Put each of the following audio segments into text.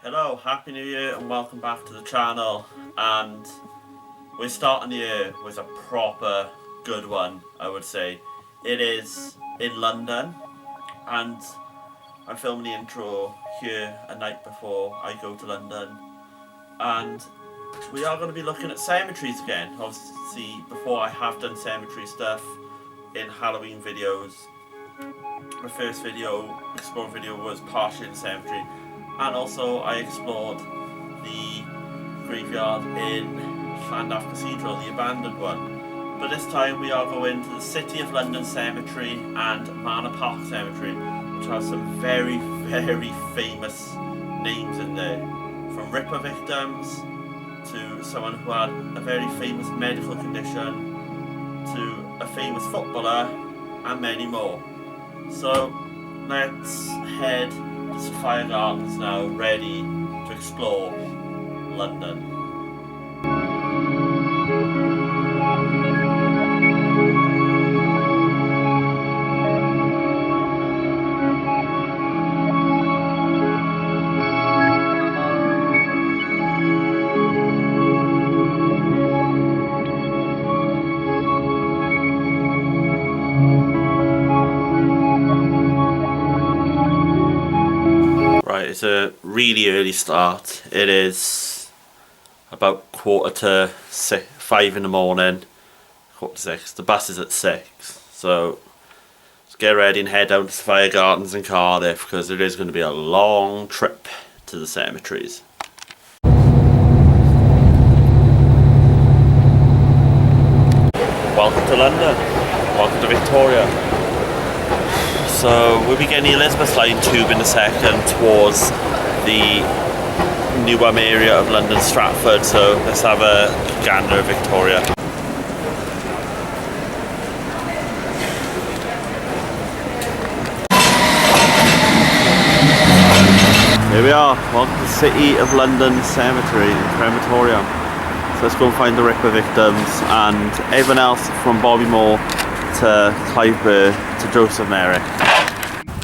Hello, Happy New Year and welcome back to the channel. And we're starting the year with a proper good one, I would say. It is in London and I'm filming the intro here a night before I go to London. And we are going to be looking at cemeteries again. Obviously, before I have done cemetery stuff in Halloween videos. My first exploring video was partially in cemetery. And also I explored the graveyard in Llandaff Cathedral, the abandoned one. But this time we are going to the City of London Cemetery and Manor Park Cemetery, which has some very, very famous names in there. From Ripper victims to someone who had a very famous medical condition to a famous footballer and many more. So let's head to Sophia Gardens now, ready to explore London. Right, it's a really early start. It is about 5 in the morning, 6:15. The bus is at 6, so let's get ready and head down to Sophia Gardens in Cardiff because it is going to be a long trip to the cemeteries. Welcome to London. Welcome to Victoria. So we'll be getting the Elizabeth line tube in a second towards the Newham area of London Stratford, so let's have a gander of Victoria. Here we are, welcome to the City of London Cemetery and Crematorium. So let's go and find the Ripper victims and everyone else from Bobby Moore to Clive Burr to Joseph Merrick.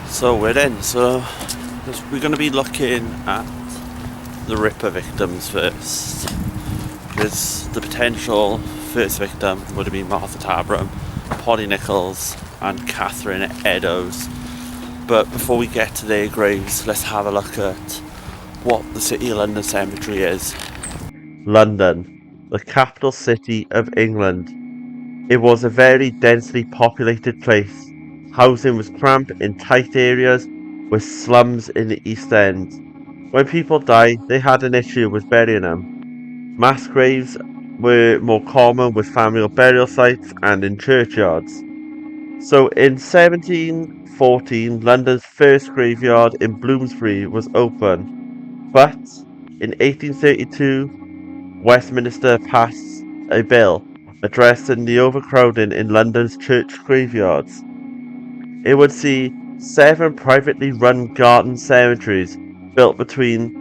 So we're in, so we're going to be looking at the Ripper victims first. Because the potential first victim would have been Martha Tabram, Polly Nichols and Catherine Eddowes. But before we get to their graves, let's have a look at what the City of London Cemetery is. London, the capital city of England. It was a very densely populated place. Housing was cramped in tight areas with slums in the East End. When people died, they had an issue with burying them. Mass graves were more common with family burial sites and in churchyards. So in 1714, London's first graveyard in Bloomsbury was open. But in 1832, Westminster passed a bill addressing the overcrowding in London's church graveyards. It would see 7 privately run garden cemeteries built between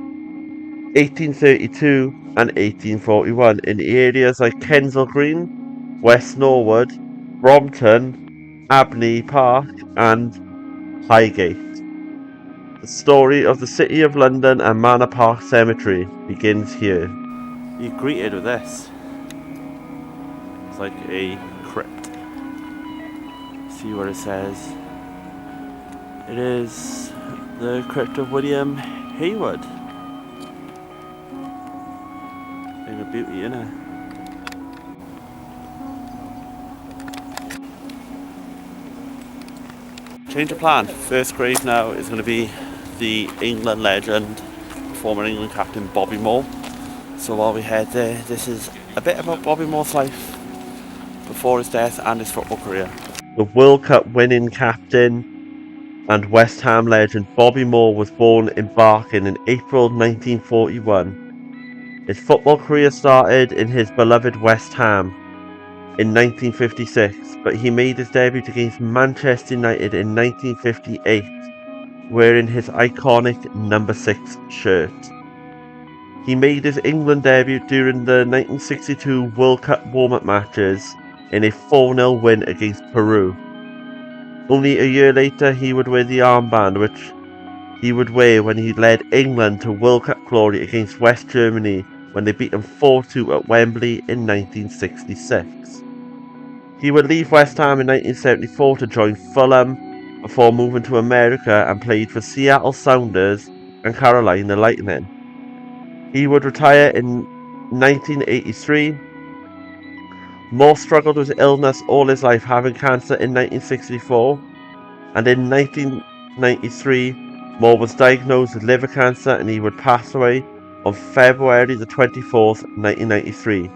1832 and 1841 in areas like Kensal Green, West Norwood, Brompton, Abney Park and Highgate. The story of the City of London and Manor Park Cemetery begins here. You're greeted with this. It's like a crypt. See what it says. It is the crypt of William Haywood. Thing of beauty, innit? Change of plan. First grave now is going to be the England legend, former England captain Bobby Moore. So while we head there, this is a bit about Bobby Moore's life before his death and his football career. The World Cup winning captain and West Ham legend Bobby Moore was born in Barking in April 1941. His football career started in his beloved West Ham in 1956, but he made his debut against Manchester United in 1958, wearing his iconic number 6 shirt. He made his England debut during the 1962 World Cup warm-up matches in a 4-0 win against Peru. Only a year later he would wear the armband which he would wear when he led England to World Cup glory against West Germany when they beat them 4-2 at Wembley in 1966. He would leave West Ham in 1974 to join Fulham before moving to America and played for Seattle Sounders and Carolina Lightning. He would retire in 1983. Moore struggled with illness all his life, having cancer in 1964, and in 1993 Moore was diagnosed with liver cancer and he would pass away on February the 24th, 1993.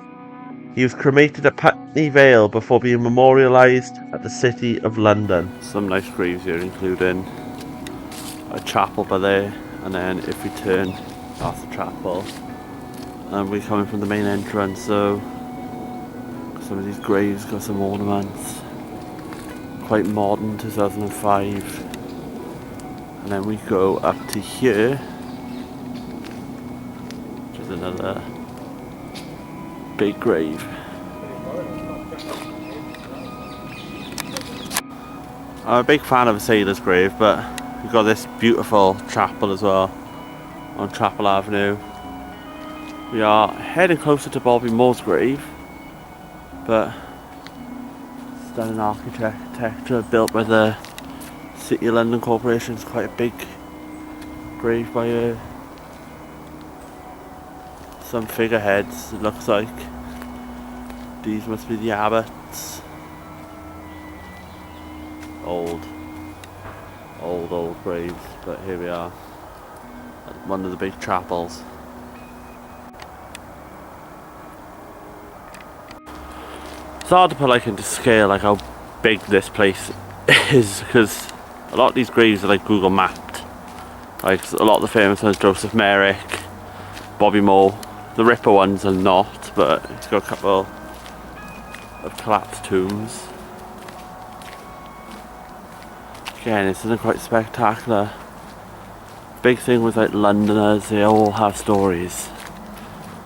He was cremated at Putney Vale before being memorialised at the City of London. Some nice graves here, including a chapel by there, and then if we turn past the chapel, and we're coming from the main entrance, so some of these graves got some ornaments, quite modern, 2005. And then we go up to here, which is another big grave. I'm a big fan of a sailor's grave, but we've got this beautiful chapel as well on Chapel Avenue. We are heading closer to Bobby Moore's grave, but stunning architecture built by the City of London Corporation. It's quite a big grave by here. Some figureheads, it looks like. These must be the abbots. Old graves, but here we are at one of the big chapels. It's hard to put like into scale like how big this place is, because a lot of these graves are like Google mapped. Like a lot of the famous ones, Joseph Merrick, Bobby Moore. The Ripper ones are not, but it's got a couple of collapsed tombs. Again, this isn't quite spectacular. Big thing with like Londoners, they all have stories.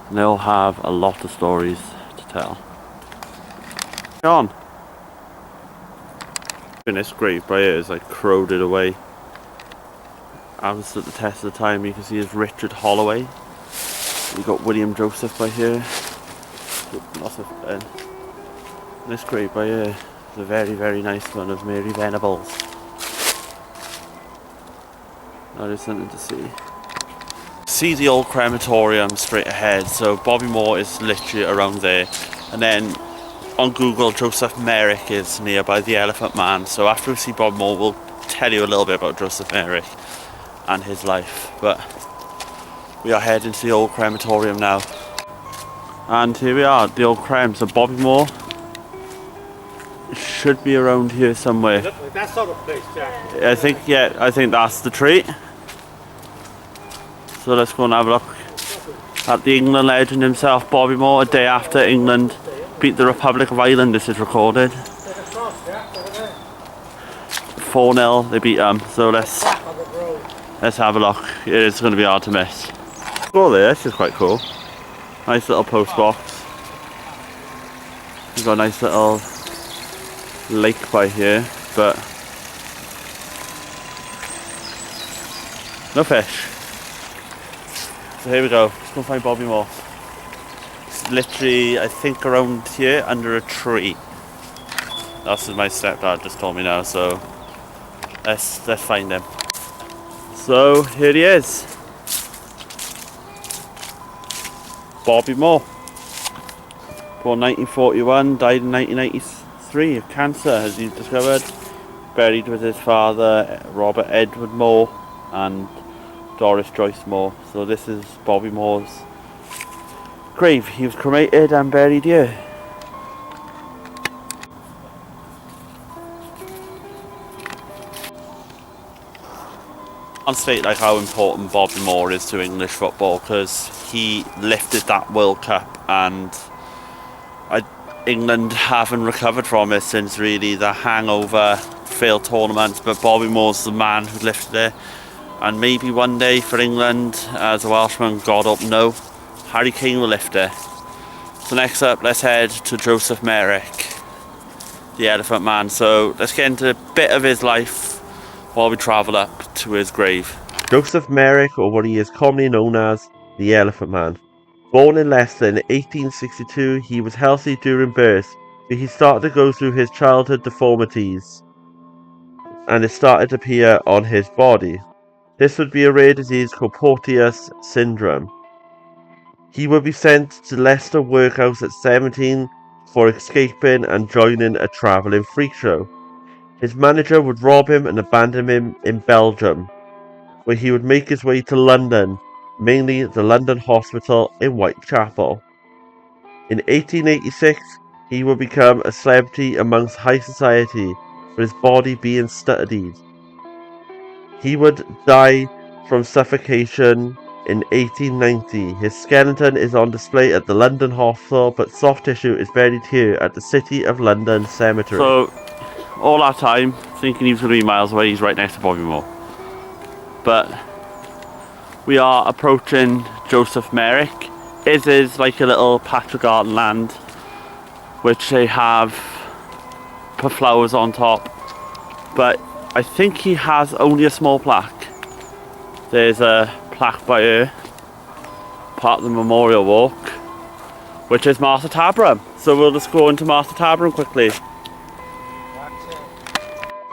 And they all have a lot of stories to tell. Go on. This grave right here is like corroded away. I've stood the test of the time. You can see is Richard Holloway. We've got William Joseph by here. Lots of and this grave by here is a very, very nice one of Mary Venables. That is something to see. See the old crematorium straight ahead. So Bobby Moore is literally around there, and then on Google, Joseph Merrick is nearby the Elephant Man. So after we see Bob Moore, we'll tell you a little bit about Joseph Merrick and his life. But we are heading to the old crematorium now. And here we are, the old crem. So Bobby Moore should be around here somewhere. That sort of place, Jack. I think that's the tree. So let's go and have a look at the England legend himself, Bobby Moore, a day after England beat the Republic of Ireland. This is recorded. 4-0 they beat them. So let's have a look. It is going to be hard to miss. Go there, this is quite cool. Nice little post box. We've got a nice little lake by here, but no fish. So here we go. Let's go find Bobby Moore. Literally, I think around here under a tree. That's what my stepdad just told me now. So let's find him. So here he is, Bobby Moore. Born 1941, died in 1983 of cancer, as he discovered. Buried with his father, Robert Edward Moore, and Doris Joyce Moore. So this is Bobby Moore's grave. He was cremated and buried here. I'll state like how important Bobby Moore is to English football, because he lifted that World Cup, and England haven't recovered from it since really the hangover, failed tournaments. But Bobby Moore's the man who lifted it, and maybe one day for England, as a Welshman, God up no, Harry Kane will lift it. So next up, let's head to Joseph Merrick. the Elephant Man. So let's get into a bit of his life while we travel up to his grave. Joseph Merrick, or what he is commonly known as, the Elephant Man. Born in Leicester in 1862, he was healthy during birth, but he started to go through his childhood deformities, and it started to appear on his body. This would be a rare disease called Porteous syndrome. He would be sent to Leicester Workhouse at 17 for escaping and joining a travelling freak show. His manager would rob him and abandon him in Belgium, where he would make his way to London, mainly the London Hospital in Whitechapel. In 1886, he would become a celebrity amongst high society, with his body being studied. He would die from suffocation in 1890. His skeleton is on display at the London Hospital, but soft tissue is buried here at the City of London Cemetery. So, all that time, thinking he was going to be miles away, he's right next to Bobby Moore. But we are approaching Joseph Merrick. It is like a little patch of garden land, which they have put flowers on top. But I think he has only a small plaque. There's a plaque by her, part of the memorial walk, which is Martha Tabram. So we'll just go into Martha Tabram quickly.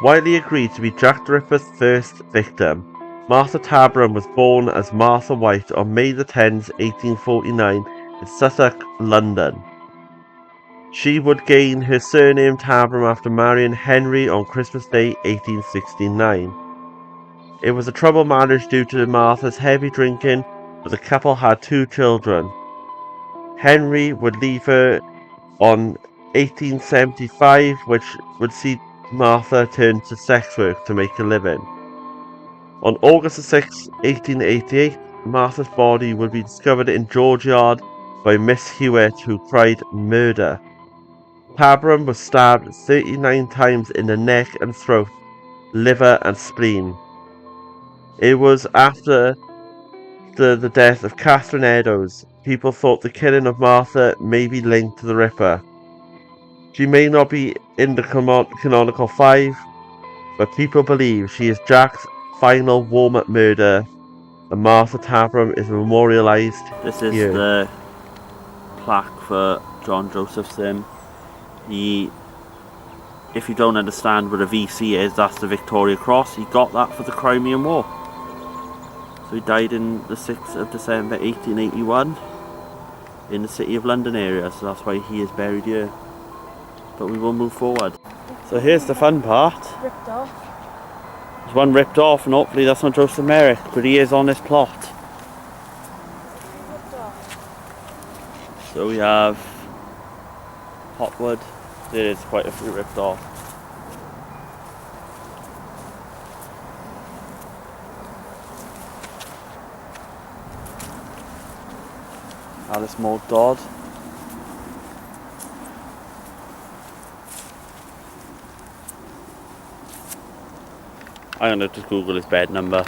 Widely agreed to be Jack the Ripper's first victim, Martha Tabram was born as Martha White on May 10, 1849 in Suffolk, London. She would gain her surname Tabram after marrying Henry on Christmas Day 1869. It was a troubled marriage due to Martha's heavy drinking, but the couple had 2 children. Henry would leave her on 1875, which would see Martha turn to sex work to make a living. On August 6, 1888, Martha's body would be discovered in George Yard by Miss Hewitt, who cried murder. Tabram was stabbed 39 times in the neck and throat, liver and spleen. It was after the death of Catherine Eddowes. People thought the killing of Martha may be linked to the Ripper. She may not be in the canonical 5, but people believe she is Jack's final warm-up murder, and Martha Tabram is memorialised This is here. the plaque for John Josephson. If you don't understand what a VC is, that's the Victoria Cross. He got that for the Crimean War. So he died in the 6th of December 1881 in the City of London area, so that's why he is buried here. But we will move forward. So here's the fun part. Ripped off. There's one ripped off, and hopefully that's not Joseph Merrick, but he is on this plot. Ripped off. So we have Hotwood. There is quite a few ripped off. Alice Maud Dodd. I'm going to just Google his bed number.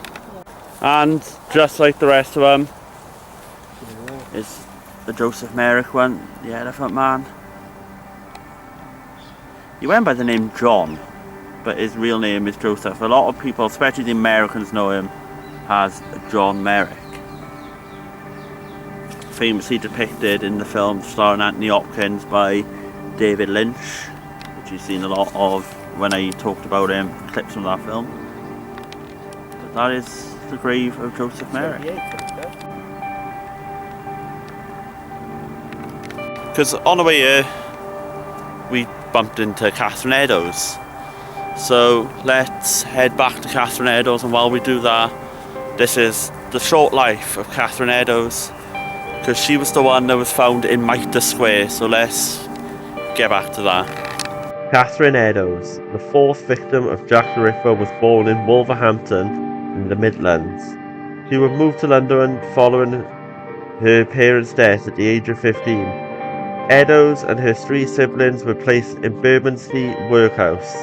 And just like the rest of them, is the Joseph Merrick one, the Elephant Man. He went by the name John, but his real name is Joseph. A lot of people, especially the Americans, know him as John Merrick. Famously depicted in the film starring Anthony Hopkins by David Lynch, which you've seen a lot of when I talked about him, clips from that film. But that is the grave of Joseph Merrick. Because on the way here, we bumped into Catherine Eddowes. So let's head back to Catherine Eddowes, and while we do that, this is the short life of Catherine Eddowes, because she was the one that was found in Mitre Square. So let's get back to that. Catherine Eddowes, the 4th victim of Jack the Ripper, was born in Wolverhampton in the Midlands. She would move to London following her parents' death at the age of 15. Eddowes and her 3 siblings were placed in Bermondsey Workhouse.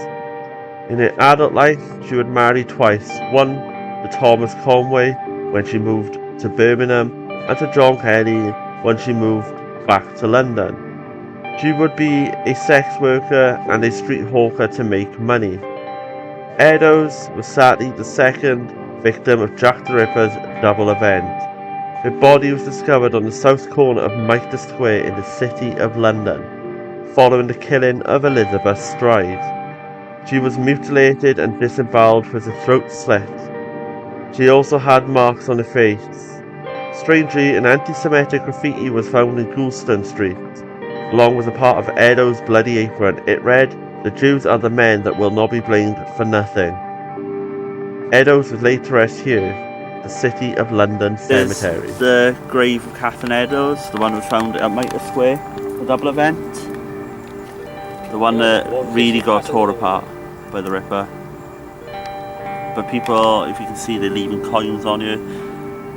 In her adult life, she would marry twice, one to Thomas Conway when she moved to Birmingham, and to John Kelly when she moved back to London. She would be a sex worker and a street hawker to make money. Eddowes was sadly the second victim of Jack the Ripper's double event. Her body was discovered on the south corner of Mitre Square in the City of London, following the killing of Elizabeth Stride. She was mutilated and disemboweled with her throat slit. She also had marks on her face. Strangely, an anti-Semitic graffiti was found in Goulston Street, along with a part of Eddowes' bloody apron. It read, "The Jews are the men that will not be blamed for nothing." Eddowes was laid to rest here, the City of London There's Cemetery. the grave of Catherine Eddowes, the one that was found at Mitre Square, the double event. The one that really got torn apart by the Ripper. But people, if you can see, they're leaving coins on you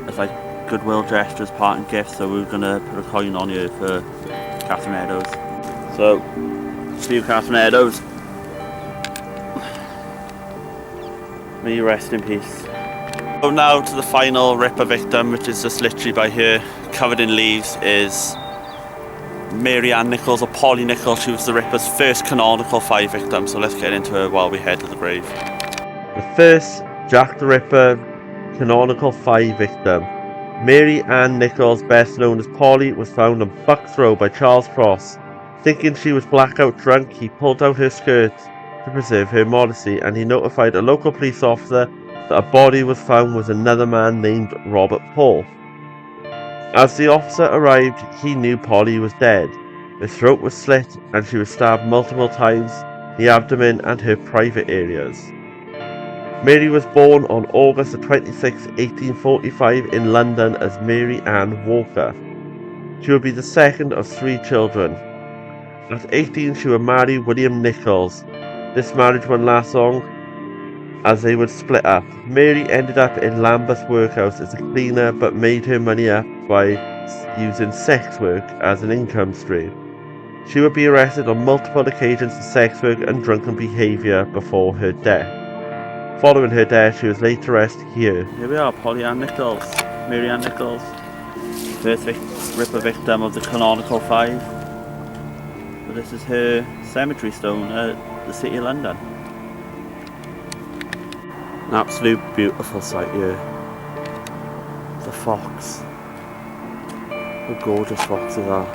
as like goodwill gestures, parting gifts. So we're gonna put a coin on you for Catherine Eddowes. So, for you, Catherine Eddowes, may you rest in peace. So now to the final Ripper victim, which is just literally by here, covered in leaves, is Mary Ann Nichols, or Polly Nichols. She was the Ripper's first canonical 5 victim. So let's get into her while we head to the grave. The first Jack the Ripper canonical 5 victim, Mary Ann Nichols, best known as Polly, was found on Bucks Road by Charles Cross. Thinking she was blackout drunk, he pulled out her skirt to preserve her modesty, and he notified a local police officer that a body was found with another man named Robert Paul. As the officer arrived, he knew Polly was dead. Her throat was slit and she was stabbed multiple times, the abdomen and her private areas. Mary was born on August 26, 1845 in London as Mary Ann Walker. She would be the second of 3 children. At 18 she would marry William Nichols. This marriage wouldn't last long as they would split up. Mary ended up in Lambeth Workhouse as a cleaner but made her money up by using sex work as an income stream. She would be arrested on multiple occasions for sex work and drunken behaviour before her death. Following her death, she was laid to rest here. Here we are, Polly Ann Nichols, Mary Ann Nichols, first Ripper victim of the canonical 5. But this is her cemetery stone at the City of London. An absolute beautiful sight here. The fox. What gorgeous foxes are.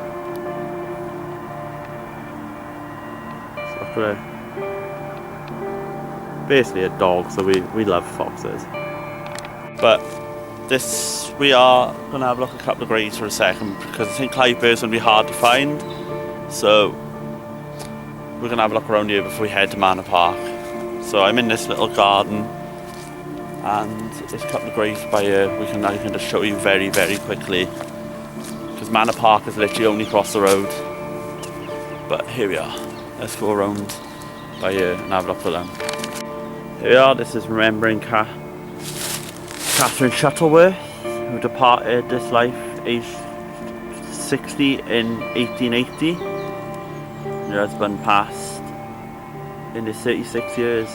Just look at it. Basically a dog, so we love foxes. But we are going to have a look at a couple of graves for a second, because I think Clive Burr's going to be hard to find. So we're going to have a look around here before we head to Manor Park. So I'm in this little garden, and there's a couple of graves by here. I can just show you very, very quickly, because Manor Park is literally only across the road. But here we are. Let's go around by here and have a look at them. Here we are. This is remembering Catherine Shuttleworth, who departed this life aged 60 in 1880. Her husband passed in his 36 years.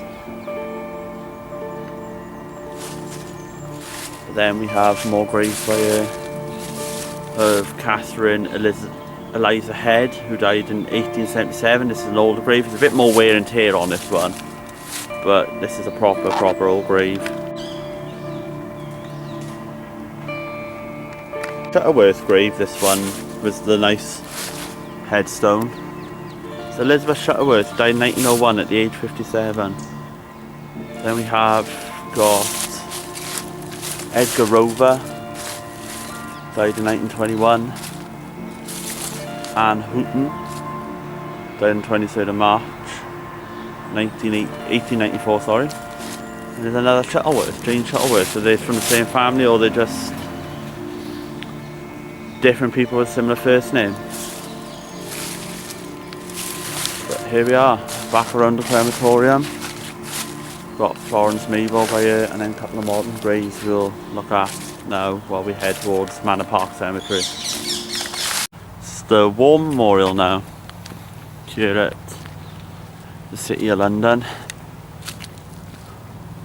Then we have more graves by here of Catherine Eliza Head, who died in 1877. This is an older grave. There's a bit more wear and tear on this one, but this is a proper old grave. Shuttleworth grave, this one was the nice headstone. So Elizabeth Shuttleworth died in 1901 at the age of 57. Then we have got Edgar Rover, died in 1921. Anne Houghton, died on 23rd of March 1894, sorry. And there's another Shuttleworth, Jane Shuttleworth. So they're from the same family, or they're just different people with similar first names. But here we are, back around the crematorium. Got Florence Mabel by here, and then a couple of modern graves we'll look at now while we head towards Manor Park Cemetery. It's the War Memorial now, here at the City of London.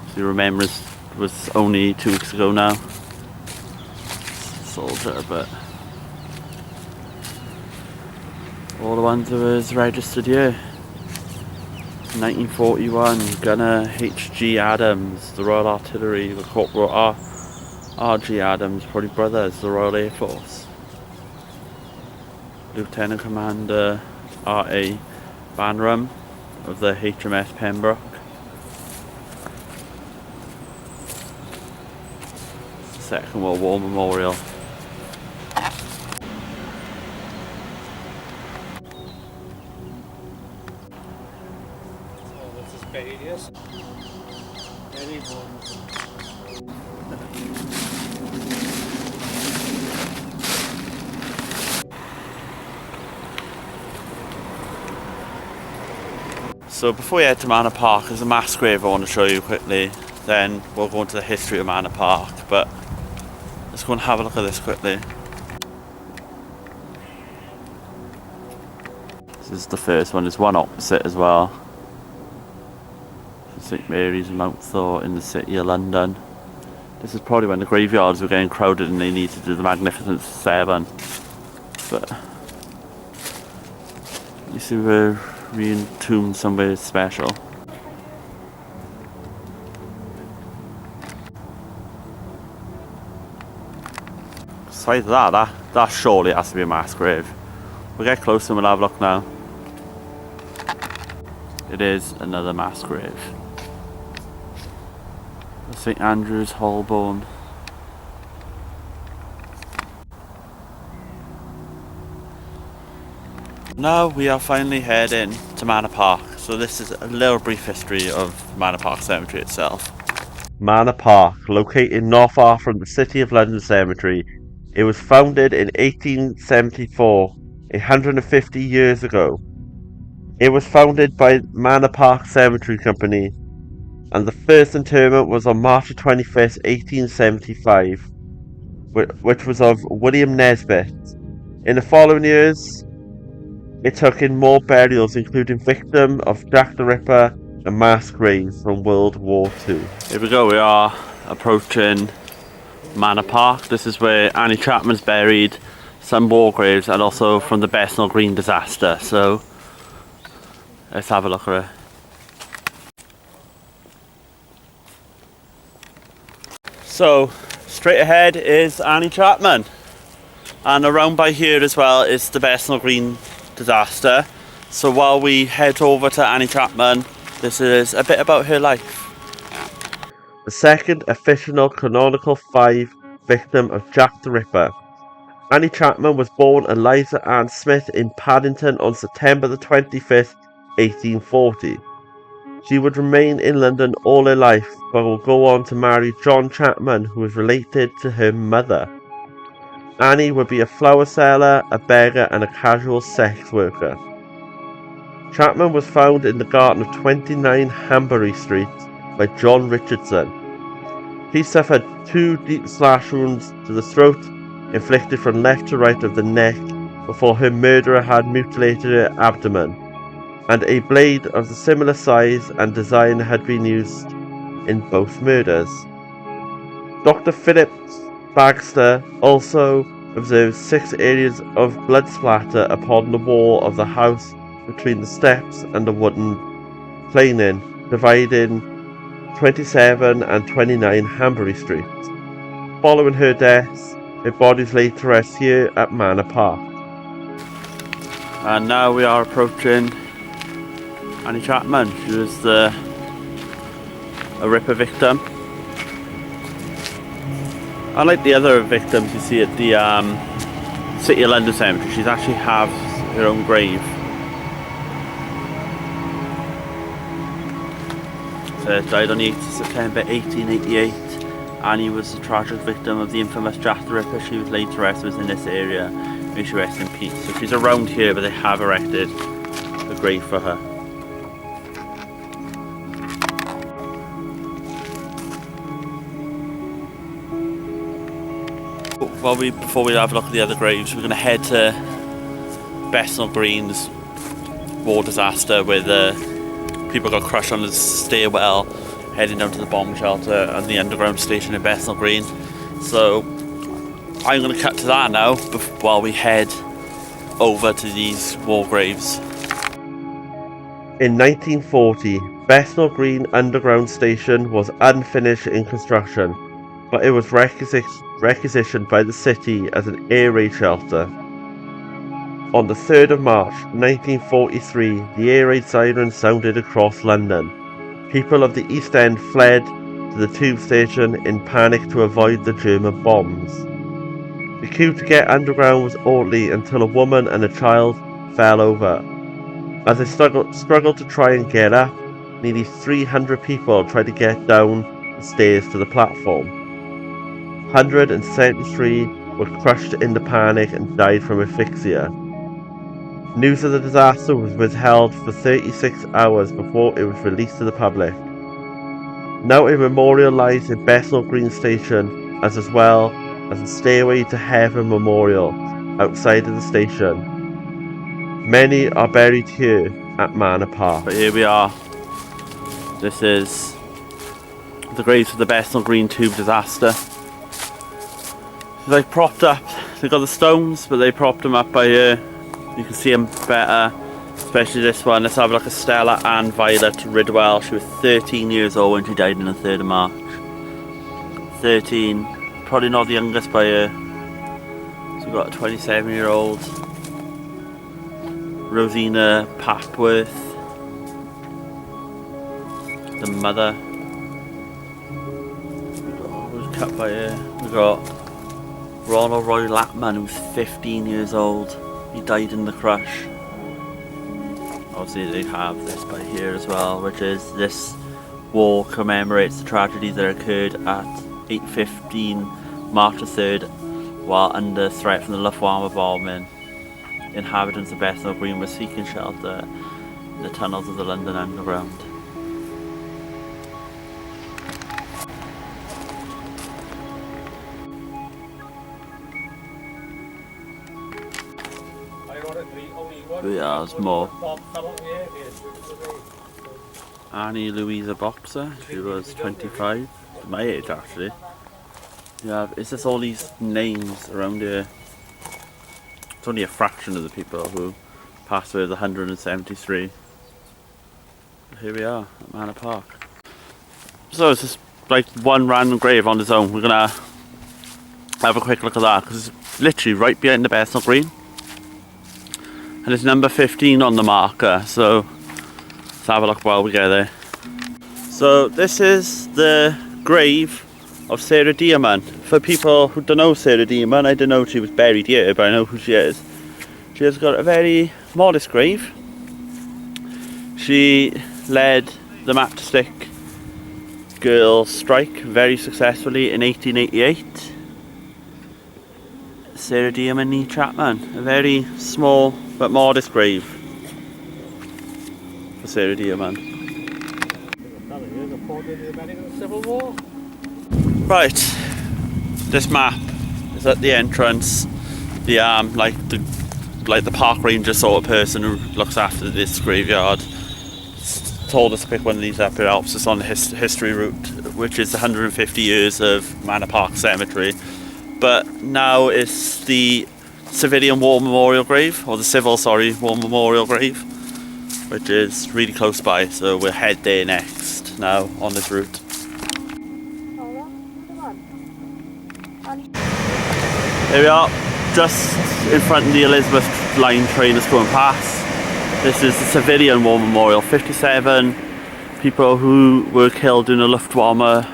So you remember, it was only 2 weeks ago now. Soldier, but All the ones who was registered here. 1941, Gunner H.G. Adams, the Royal Artillery, the Corporal R.G. Adams, probably brothers, the Royal Air Force. Lieutenant Commander R.A. Banram of the HMS Pembroke. Second World War Memorial. This is Palladius. So before we head to Manor Park, there's a mass grave I want to show you quickly. Then we'll go into the history of Manor Park, but let's go and have a look at this quickly. This is the first one. There's one opposite as well. St Mary's and Mount Thor in the city of London. This is probably when the graveyards were getting crowded and they needed to do the Magnificent Seven. But you see we're re-entombed somewhere special. Besides that surely has to be a mass grave. We'll get closer and we'll have a look now. It is another mass grave. St Andrew's, Holborn. Now we are finally heading to Manor Park. So this is a little brief history of Manor Park Cemetery itself. Manor Park, located not far from the City of London Cemetery. It was founded in 1874, 150 years ago. It was founded by Manor Park Cemetery Company, and the first interment was on March 25th, 1875, which was of William Nesbitt. In the following years, it took in more burials, including victims of Jack the Ripper and mass graves from World War II. Here we go, we are approaching Manor Park. This is where Annie Chapman's buried, some war graves, and also from the Bethnal Green disaster. So let's have a look at it. So straight ahead is Annie Chapman, and around by here as well is the Bethnal Green disaster. So while we head over to Annie Chapman, this is a bit about her life. The second official canonical 5 victim of Jack the Ripper. Annie Chapman was born Eliza Ann Smith in Paddington on September the 25th, 1840. She would remain in London all her life, but will go on to marry John Chapman, who is related to her mother. Annie would be a flower seller, a beggar, and a casual sex worker. Chapman was found in the garden of 29 Hanbury Street by John Richardson. He suffered 2 deep slash wounds to the throat, inflicted from left to right of the neck, before her murderer had mutilated her abdomen, and a blade of the similar size and design had been used in both murders. Dr. Philip Bagster also observed 6 areas of blood splatter upon the wall of the house between the steps and the wooden planing, dividing 27 and 29 Hanbury Street. Following her death, her body is laid to rest here at Manor Park. And now we are approaching Annie Chapman. She was a Ripper victim. Unlike the other victims you see at the City of London Cemetery, she actually has her own grave. So died on the 8th of September 1888. Annie was a tragic victim of the infamous Jack the Ripper. She was laid to rest within this area. May she rest in peace. So she's around here, but they have erected a grave for her. Before we have a look at the other graves, we're going to head to Bethnal Green's war disaster, where the people got crushed on the stairwell heading down to the bomb shelter and the underground station in Bethnal Green. So I'm going to cut to that now while we head over to these war graves. In 1940, Bethnal Green Underground Station was unfinished in construction, but it was requisitioned by the city as an air raid shelter. On the 3rd of March 1943, the air raid siren sounded across London. People of the East End fled to the tube station in panic to avoid the German bombs. The queue to get underground was orderly until a woman and a child fell over. As they struggled to try and get up, nearly 300 people tried to get down the stairs to the platform. 173 were crushed in the panic and died from asphyxia. News of the disaster was withheld for 36 hours before it was released to the public. Now a memorial lies in Bethnal Green Station, as well as a Stairway to Heaven memorial outside of the station. Many are buried here at Manor Park. But here we are. This is the graves of the Bethnal Green tube disaster. They propped up, they got the stones, but they propped them up by here. You can see them better, especially this one. Let's have a look at Stella Ann Violet Ridwell. She was 13 years old when she died on the 3rd of March. 13, probably not the youngest by here. So we've got a 27-year-old. Rosina Papworth, the mother. Who's cut by here? We've got Ronald Roy Lapman, who's 15 years old. He died in the crush. Obviously they have this by here as well, which is this war commemorates the tragedies that occurred at 8:15 March the 3rd while under threat from the Luftwaffe bombing. Inhabitants of Bethnal Green were seeking shelter in the tunnels of the London Underground. Yeah, there's more. Annie Louisa Boxer, she was 25, my age actually. Yeah, it's just all these names around here. It's only a fraction of the people who passed away, 173. Here we are at Manor Park. So it's just like one random grave on its own. We're gonna have a quick look at that because it's literally right behind the Bethnal Green. And it's number 15 on the marker, so let's have a look while we get there. So this is the grave of Sarah Dearman. For people who don't know Sarah Dearman, I didn't know she was buried here, but I know who she is. She has got a very modest grave. She led the Matchstick Girls strike very successfully in 1888. Sarah Dearman Nee Chapman, a very small but modest grave for Sarah Dearman. Right, this map is at the entrance. The like the park ranger sort of person who looks after this graveyard told us to pick one of these up. It helps us on the history route, which is 150 years of Manor Park Cemetery. But now it's the Civilian War Memorial Grave, or the Civil, War Memorial Grave, which is really close by, so we'll head there next now on this route. Here we are, just in front of the Elizabeth line train that's going past. This is the Civilian War Memorial. 57 people who were killed in the Luftwaffe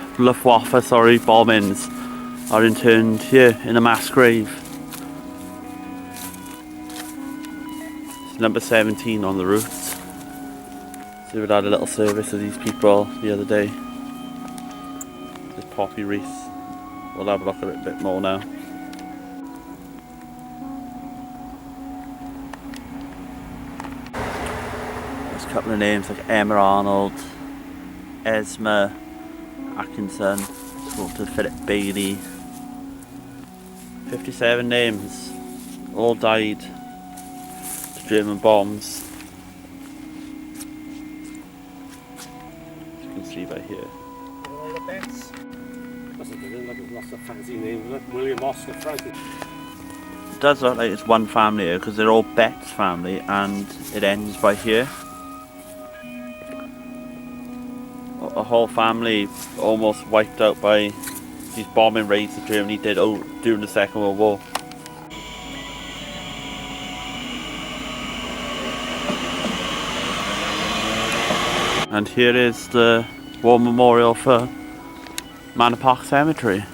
bombings are interned here in a mass grave. It's number 17 on the route. So we had a little service of these people the other day. This poppy wreath. We'll have a look at it a bit more now. There's a couple of names like Emma Arnold, Esma Atkinson, Walter Philip Bailey. 57 names, all died to German bombs. As you can see by here. Lots of fancy names, William Oscar Franklin. It does look like it's one family here because they're all Betts family and it ends by here. A whole family almost wiped out by these bombing raids that Germany did during the Second World War. And here is the war memorial for Manor Park Cemetery.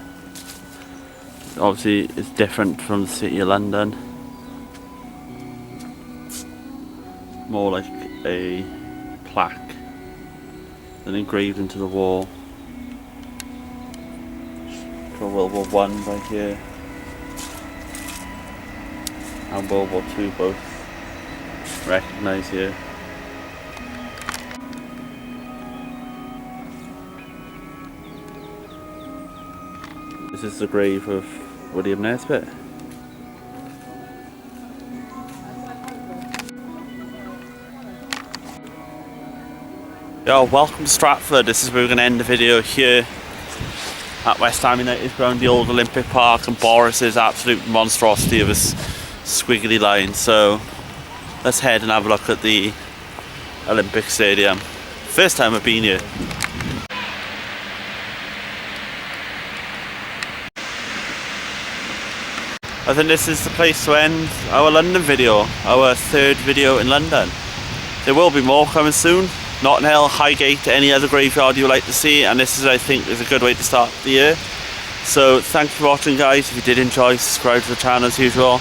Obviously it's different from the City of London. More like a plaque than engraved into the wall. For World War One by here. And World War Two both recognised here. This is the grave of William Nesbitt. Yo, welcome to Stratford. This is where we're going to end the video here at West Ham United's ground, the old Olympic Park, and Boris's absolute monstrosity of his squiggly line. So let's head and have a look at the Olympic Stadium. First time I've been here. I think this is the place to end our London video, our third video in London. There will be more coming soon. Notting Hill, Highgate, any other graveyard you would like to see, and this is, I think, is a good way to start the year. So thanks for watching, guys. If you did enjoy, subscribe to the channel as usual.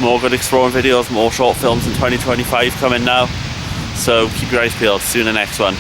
More good exploring videos, more short films in 2025 coming now. So keep your eyes peeled. See you in the next one.